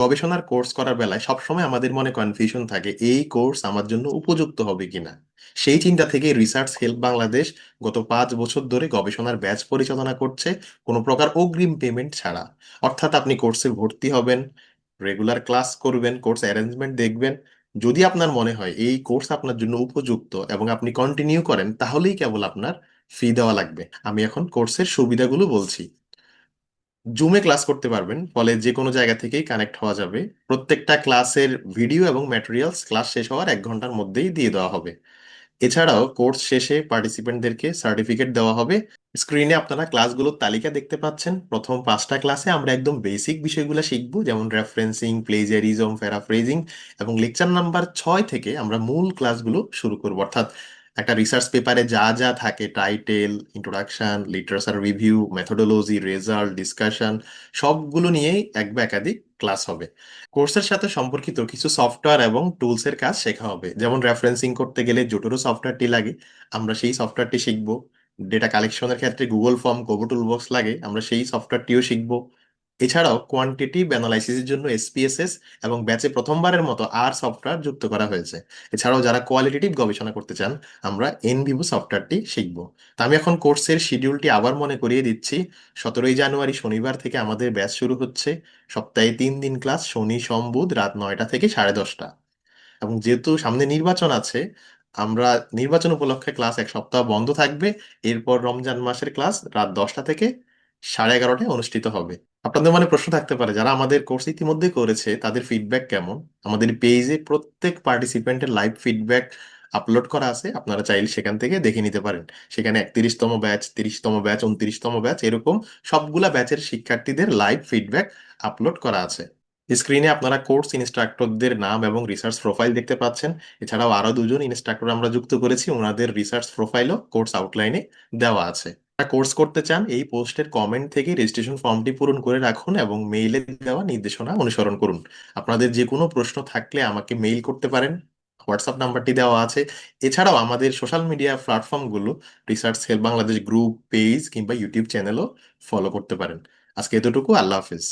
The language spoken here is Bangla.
গবেষণার কোর্স করার বেলায় সবসময় আমাদের মনে কনফিউশন থাকে এই কোর্স আমার জন্য উপযুক্ত হবে কিনা। সেই চিন্তা থেকে রিসার্চ হেল্প বাংলাদেশ গত 5 বছর ধরে গবেষণার ব্যাচ পরিচালনা করছে, কোনো প্রকার অগ্রিম পেমেন্ট ছাড়া। অর্থাৎ আপনি কোর্সে ভর্তি হবেন, রেগুলার ক্লাস করবেন, কোর্স অ্যারেঞ্জমেন্ট দেখবেন। যদি আপনার মনে হয় এই কোর্স আপনার জন্য উপযুক্ত এবং আপনি কন্টিনিউ করেন, তাহলেই কেবল আপনার ফি দেওয়া লাগবে। আমি এখন কোর্সের সুবিধাগুলো বলছি। জুমে ক্লাস করতে পারবেন, ফলে যে কোনো জায়গা থেকেই কানেক্ট হওয়া যাবে। প্রত্যেকটা ক্লাসের ভিডিও এবং ম্যাটেরিয়ালস ক্লাস শেষ হওয়ার 1 ঘন্টার মধ্যেই দিয়ে দেওয়া হবে। এছাড়াও কোর্স শেষে পার্টিসিপেন্টদেরকে সার্টিফিকেট দেওয়া হবে। স্ক্রিনে আপনারা ক্লাসগুলোর তালিকা দেখতে পাচ্ছেন। প্রথম 5টা ক্লাসে আমরা একদম বেসিক বিষয়গুলো শিখবো, যেমন রেফারেন্সিং, প্লেজারিজম, প্যারাফ্রেজিং। এবং লেকচার নাম্বার 6 থেকে আমরা মূল ক্লাসগুলো শুরু করবো। অর্থাৎ একটা রিসার্চ পেপারে যা যা থাকে, title, introduction, literature review, methodology, result, discussion, সবগুলো নিয়েই এক বা একাধিক ক্লাস হবে। কোর্সের সাথে সম্পর্কিত কিছু সফটওয়্যার এবং টুলসের কাজ শেখা হবে। যেমন রেফারেন্সিং করতে গেলে জোটোরো সফটওয়্যারটি লাগে, আমরা সেই সফটওয়্যারটি শিখব। ডেটা কালেকশনের ক্ষেত্রে গুগল ফর্ম, কোবো টুলবক্স লাগে, আমরা সেই সফটওয়্যারটিও শিখব। এছাড়াও কোয়ান্টিটিভ অ্যানালাইসিসের জন্য এসপিএসএস এবং ব্যাচে প্রথমবারের মতো আর সফটওয়্যার যুক্ত করা হয়েছে। এছাড়াও যারা কোয়ালিটেটিভ গবেষণা করতে চান, আমরা এনভিভো সফটওয়্যারটি শিখব। তো আমি এখন কোর্সের শিডিউলটি আবার মনে করিয়ে দিচ্ছি। 17ই জানুয়ারি শনিবার থেকে আমাদের ব্যাচ শুরু হচ্ছে। সপ্তাহে 3 দিন ক্লাস, শনি সোম বুধ, রাত 9টা থেকে 10:30। এবং যেহেতু সামনে নির্বাচন আছে, আমরা নির্বাচন উপলক্ষে ক্লাস 1 সপ্তাহ বন্ধ থাকবে। এরপর রমজান মাসের ক্লাস রাত 10টা থেকে 11:30টায় অনুষ্ঠিত হবে। আপনাদের মনে প্রশ্ন থাকতে পারে, যারা আমাদের কোর্স ইতিমধ্যে করেছে তাদের ফিডব্যাক কেমন। আমাদের পেজে প্রত্যেক পার্টিসিপেন্টের লাইভ ফিডব্যাক আপলোড করা আছে, আপনারা চাইলে সেখান থেকে দেখে নিতে পারেন। সেখানে 31তম ব্যাচ, 30তম ব্যাচ, 29তম ব্যাচ, এরকম সবগুলা ব্যাচের শিক্ষার্থীদের লাইভ ফিডব্যাক আপলোড করা আছে। স্ক্রিনে আপনারা কোর্স ইনস্ট্রাক্টরদের নাম এবং রিসার্চ প্রোফাইল দেখতে পাচ্ছেন। এছাড়াও আরো 2জন ইনস্ট্রাক্টর আমরা যুক্ত করেছি, ওনাদের রিসার্চ প্রোফাইলও কোর্স আউটলাইনে দেওয়া আছে। যারা কোর্স করতে চান, এই পোস্টের কমেন্ট থেকে রেজিস্ট্রেশন ফর্মটি পূরণ করে রাখুন এবং মেইলে দেওয়া নির্দেশনা অনুসরণ করুন। আপনাদের যে কোনো প্রশ্ন থাকলে আমাকে মেইল করতে পারেন, হোয়াটসঅ্যাপ নাম্বারটি দেওয়া আছে। এছাড়াও আমাদের সোশ্যাল মিডিয়া প্ল্যাটফর্মগুলো, research help Bangladesh group, page কিংবা ইউটিউব চ্যানেলও ফলো করতে পারেন। আজকে এতটুকু, আল্লাহ হাফেজ।